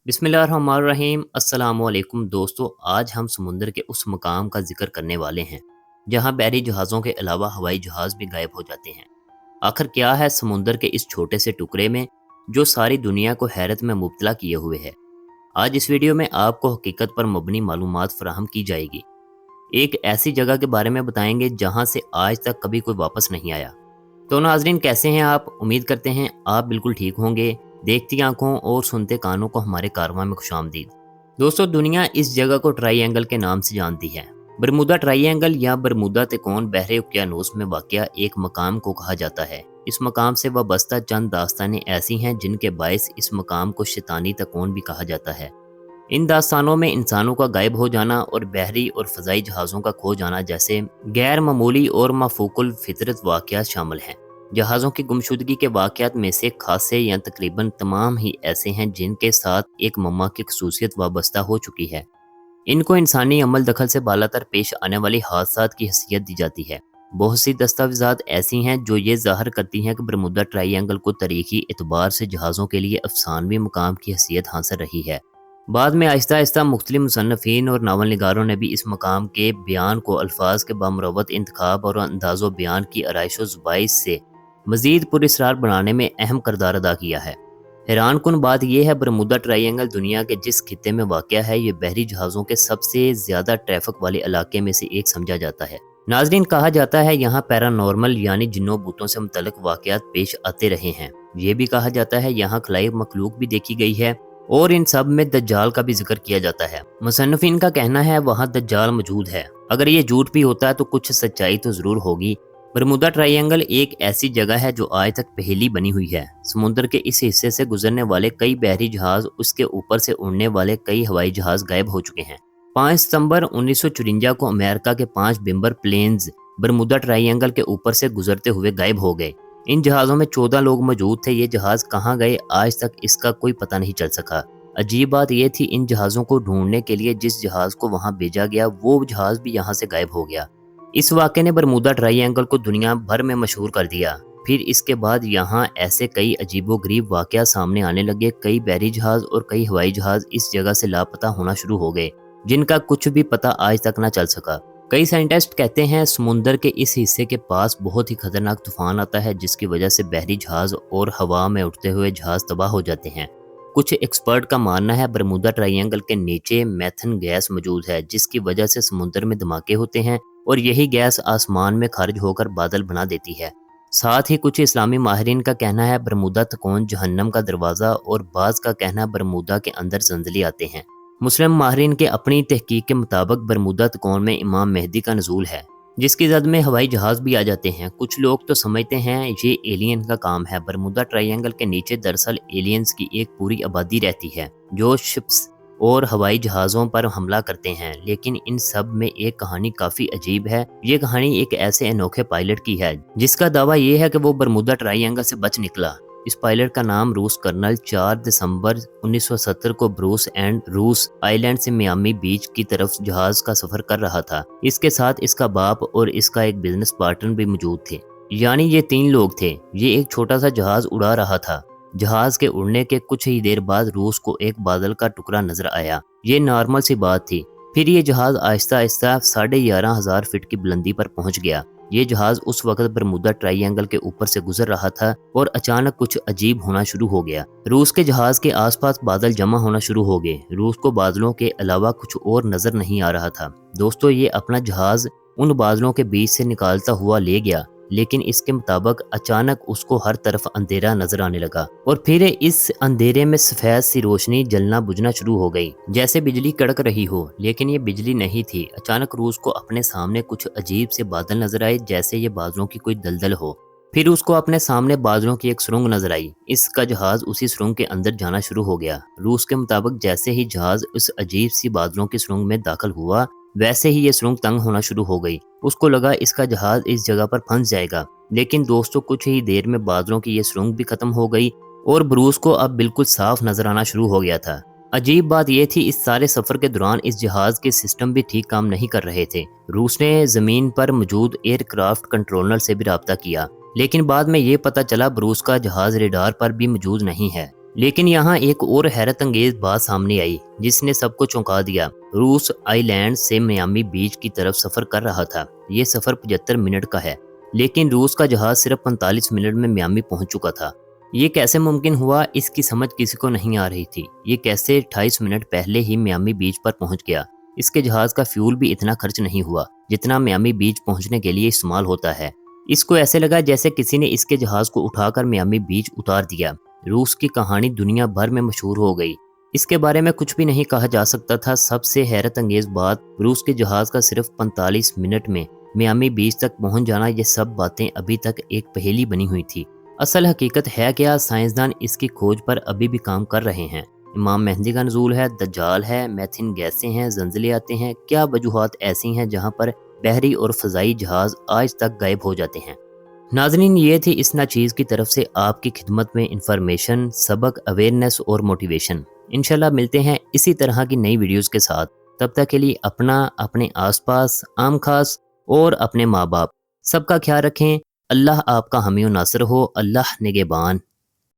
बिस्मिल्लाहिर्रहमानिर्रहीम। अस्सलामुअलैकुम दोस्तों, आज हम समुंदर के उस मकाम का जिक्र करने वाले हैं जहां बहरी जहाज़ों के अलावा हवाई जहाज़ भी गायब हो जाते हैं। आखिर क्या है समुंदर के इस छोटे से टुकड़े में जो सारी दुनिया को हैरत में मुब्तला किए हुए है। आज इस वीडियो में आपको हकीकत पर मबनी मालूमात फराहम की जाएगी। एक ऐसी जगह के बारे में बताएंगे जहां से आज तक कभी कोई वापस नहीं आया। तो नाजरीन, कैसे हैं आप? उम्मीद करते हैं आप बिल्कुल ठीक होंगे। देखती आंखों और सुनते कानों को हमारे कारवां में खुशामदीद। दोस्तों, दुनिया इस जगह को ट्राईएंगल के नाम से जानती है। बरमूदा ट्राईएंगल या बरमूदा तिकोन बहरे उकियानोस में वाक़या एक मकाम को कहा जाता है। इस मकाम से वाबस्ता चंद दास्तानें ऐसी हैं जिनके बायस इस मकाम को शैतानी तिकोन भी कहा जाता है। इन दास्तानों में इंसानों का गायब हो जाना और बहरी और फ़ज़ाई जहाज़ों का खो जाना जैसे गैर मामूली और माफूकुल फितरत वाक़यात शामिल हैं। जहाज़ों की गुमशुदगी के वाक़यात में से खासे या तकरीबन तमाम ही ऐसे हैं जिनके साथ एक मम्मा की खसूसियत वाबस्ता हो चुकी है। इनको इंसानी अमल दखल से बालातर पेश आने वाली हादसात की हैसियत दी जाती है। बहुत सी दस्तावेज़ात ऐसी हैं जो ये ज़ाहिर करती हैं कि बरमूदा ट्राईएंगल को तारीखी एतबार से जहाज़ों के लिए अफसानवी मकाम की हैसियत हासिल रही है। बाद में आहिस्ता आहिस्ता मुख्तलिफ मुसन्निफ़ीन और नावल निगारों ने भी इस मकाम के बयान को अल्फाज के बामरवत इंतखाब और अंदाज़ो बयान की आराइश व ज़ुबाइश से मज़ीद पुरअसरार बनाने में अहम किरदार अदा किया है। हैरान कुन बात यह है, बरमूदा ट्राईएंगल दुनिया के जिस खित्ते में वाक़या है, ये बहरी जहाज़ों के सबसे ज़्यादा ट्रैफिक वाले इलाके में से एक समझा जाता है। नाज़रीन, कहा जाता है यहाँ पैरानॉर्मल यानी जिन्नों भूतों से मुतल्लिक वाक़यात पेश आते रहे हैं। ये भी कहा जाता है यहाँ खलाई मखलूक भी देखी गई है और इन सब में दज्जाल का भी जिक्र किया जाता है। मुसन्निफ़ीन का कहना है वहाँ दज्जाल मौजूद है। अगर ये झूठ भी होता है तो कुछ सच्चाई तो ज़रूर होगी। बरमूदा ट्राईएंगल एक ऐसी जगह है जो आज तक पहेली बनी हुई है। समुद्र के इस हिस्से से गुजरने वाले कई बहरी जहाज, उसके ऊपर से उड़ने वाले कई हवाई जहाज गायब हो चुके हैं। 5 सितंबर 1954 को अमेरिका के 5 बिम्बर प्लेन्स बरमूदा ट्राईएंगल के ऊपर से गुजरते हुए गायब हो गए। इन जहाज़ों में 14 लोग मौजूद थे। ये जहाज़ कहाँ गए आज तक इसका कोई पता नहीं चल सका। अजीब बात यह थी, इन जहाज़ों को ढूंढने के लिए जिस जहाज़ को वहाँ भेजा गया वो जहाज़ भी यहाँ से गायब हो गया। इस वाक़े ने बरमूदा ट्राईएंगल को दुनिया भर में मशहूर कर दिया। फिर इसके बाद यहाँ ऐसे कई अजीबोगरीब वाक़या सामने आने लगे। कई बहरी जहाज़ और कई हवाई जहाज़ इस जगह से लापता होना शुरू हो गए जिनका कुछ भी पता आज तक न चल सका। कई साइंटिस्ट कहते हैं समुंदर के इस हिस्से के पास बहुत ही खतरनाक तूफान आता है जिसकी वजह से बहरी जहाज़ और हवा में उड़ते हुए जहाज़ तबाह हो जाते हैं। कुछ एक्सपर्ट का मानना है बरमूदा ट्राईएंगल के नीचे मेथन गैस मौजूद है जिसकी वजह से समुंदर में धमाके होते हैं और यही गैस आसमान में खारिज होकर बादल बना देती है। साथ ही कुछ इस्लामी माहिरीन का कहना है बरमूदा तिकोन जहन्नम का दरवाज़ा और बाज़ का कहना बरमूदा के अंदर जंजली आते हैं। मुस्लिम माहिरीन के अपनी तहकीक के मुताबिक बरमूदा तिकोन में इमाम मेहदी का नज़ूल है जिसकी जद में हवाई जहाज़ भी आ जाते हैं। कुछ लोग तो समझते हैं ये एलियन का काम है। बरमूदा ट्राईएंगल के नीचे दरअसल एलियंस की एक पूरी आबादी रहती है जो शिप्स और हवाई जहाज़ों पर हमला करते हैं। लेकिन इन सब में एक कहानी काफ़ी अजीब है। ये कहानी एक ऐसे अनोखे पायलट की है जिसका दावा ये है कि वो बरमूदा ट्राईएंगल से बच निकला। इस पायलट का नाम रूस कर्नल 4 दिसंबर 1970 को ब्रूस एंड रूस आइलैंड से मियामी बीच की तरफ जहाज का सफर कर रहा था। इसके साथ इसका बाप और इसका एक बिजनेस पार्टनर भी मौजूद थे, यानी ये 3 लोग थे। ये एक छोटा सा जहाज उड़ा रहा था। जहाज के उड़ने के कुछ ही देर बाद रूस को एक बादल का टुकड़ा नजर आया। ये नॉर्मल सी बात थी। फिर ये जहाज आहिस्ता आहिस्ता 11,500 फीट की बुलंदी पर पहुंच गया। ये जहाज उस वक्त बरमूदा ट्राईएंगल के ऊपर से गुजर रहा था और अचानक कुछ अजीब होना शुरू हो गया। रूस के जहाज के आसपास बादल जमा होना शुरू हो गए। रूस को बादलों के अलावा कुछ और नजर नहीं आ रहा था। दोस्तों, ये अपना जहाज उन बादलों के बीच से निकालता हुआ ले गया, लेकिन इसके मुताबिक अचानक उसको हर तरफ अंधेरा नजर आने लगा और फिर इस अंधेरे में सफेद सी रोशनी जलना बुझना शुरू हो गई जैसे बिजली कड़क रही हो। लेकिन ये बिजली नहीं थी। अचानक रूस को अपने सामने कुछ अजीब से बादल नजर आए जैसे ये बादलों की कोई दलदल हो। फिर उसको अपने सामने बादलों की एक सुरंग नजर आई। इसका जहाज उसी सुरंग के अंदर जाना शुरू हो गया। रूस के मुताबिक जैसे ही जहाज उस अजीब सी बादलों की सुरंग में दाखिल हुआ वैसे ही ये सुरंग तंग होना शुरू हो गई। उसको लगा इसका जहाज इस जगह पर फंस जाएगा। लेकिन दोस्तों, कुछ ही देर में बादलों की ये सुरंग भी खत्म हो गई और ब्रूस को अब बिल्कुल साफ नजर आना शुरू हो गया था। अजीब बात यह थी, इस सारे सफर के दौरान इस जहाज के सिस्टम भी ठीक काम नहीं कर रहे थे। रूस ने जमीन पर मौजूद एयरक्राफ्ट कंट्रोलर से भी राब्ता किया, लेकिन बाद में ये पता चला ब्रूस का जहाज रेडार पर भी मौजूद नहीं है। لیکن यहाँ एक और हैरत अंगेज बात सामने आई जिसने सबको चौंका दिया। रूस आइलैंड से मियामी बीच की तरफ सफर कर रहा था। ये सफर 75 मिनट का है, लेकिन रूस का जहाज सिर्फ 45 मिनट में मियामी पहुंच चुका था। ये कैसे मुमकिन हुआ, इसकी समझ किसी को नहीं आ रही थी। ये कैसे 28 मिनट पहले ही मियामी बीच पर पहुंच गया। इसके जहाज का फ्यूल भी इतना खर्च नहीं हुआ जितना मियामी बीच पहुंचने के लिए इस्तेमाल होता है। इसको ऐसे लगा जैसे किसी ने इसके जहाज को उठाकर मियामी बीच उतार दिया। रूस की कहानी दुनिया भर में मशहूर हो गई। इसके बारे में कुछ भी नहीं कहा जा सकता था। सबसे हैरत अंगेज बात, रूस के जहाज का सिर्फ 45 मिनट में मियामी बीच तक पहुंच जाना, ये सब बातें अभी तक एक पहेली बनी हुई थी। असल हकीकत है क्या, साइंसदान इसकी खोज पर अभी भी काम कर रहे हैं। इमाम मेहदी का नज़ूल है, दज्जाल है, मैथिन गैसें हैं, जंजले आते हैं, क्या वजूहात ऐसी हैं जहां पर बहरी और फ़ज़ाई जहाज आज तक गायब हो जाते हैं। नाज़रीन, ये थी इस नाचीज़ की तरफ से आपकी खिदमत में इंफॉर्मेशन, सबक, अवेयरनेस और मोटिवेशन। इंशाल्लाह मिलते हैं इसी तरह की नई वीडियोज़ के साथ। तब तक के लिए अपना, अपने आसपास, आम खास और अपने माँ बाप सबका ख्याल रखें। अल्लाह आपका हामी व नासिर हो। अल्लाह निगहबान।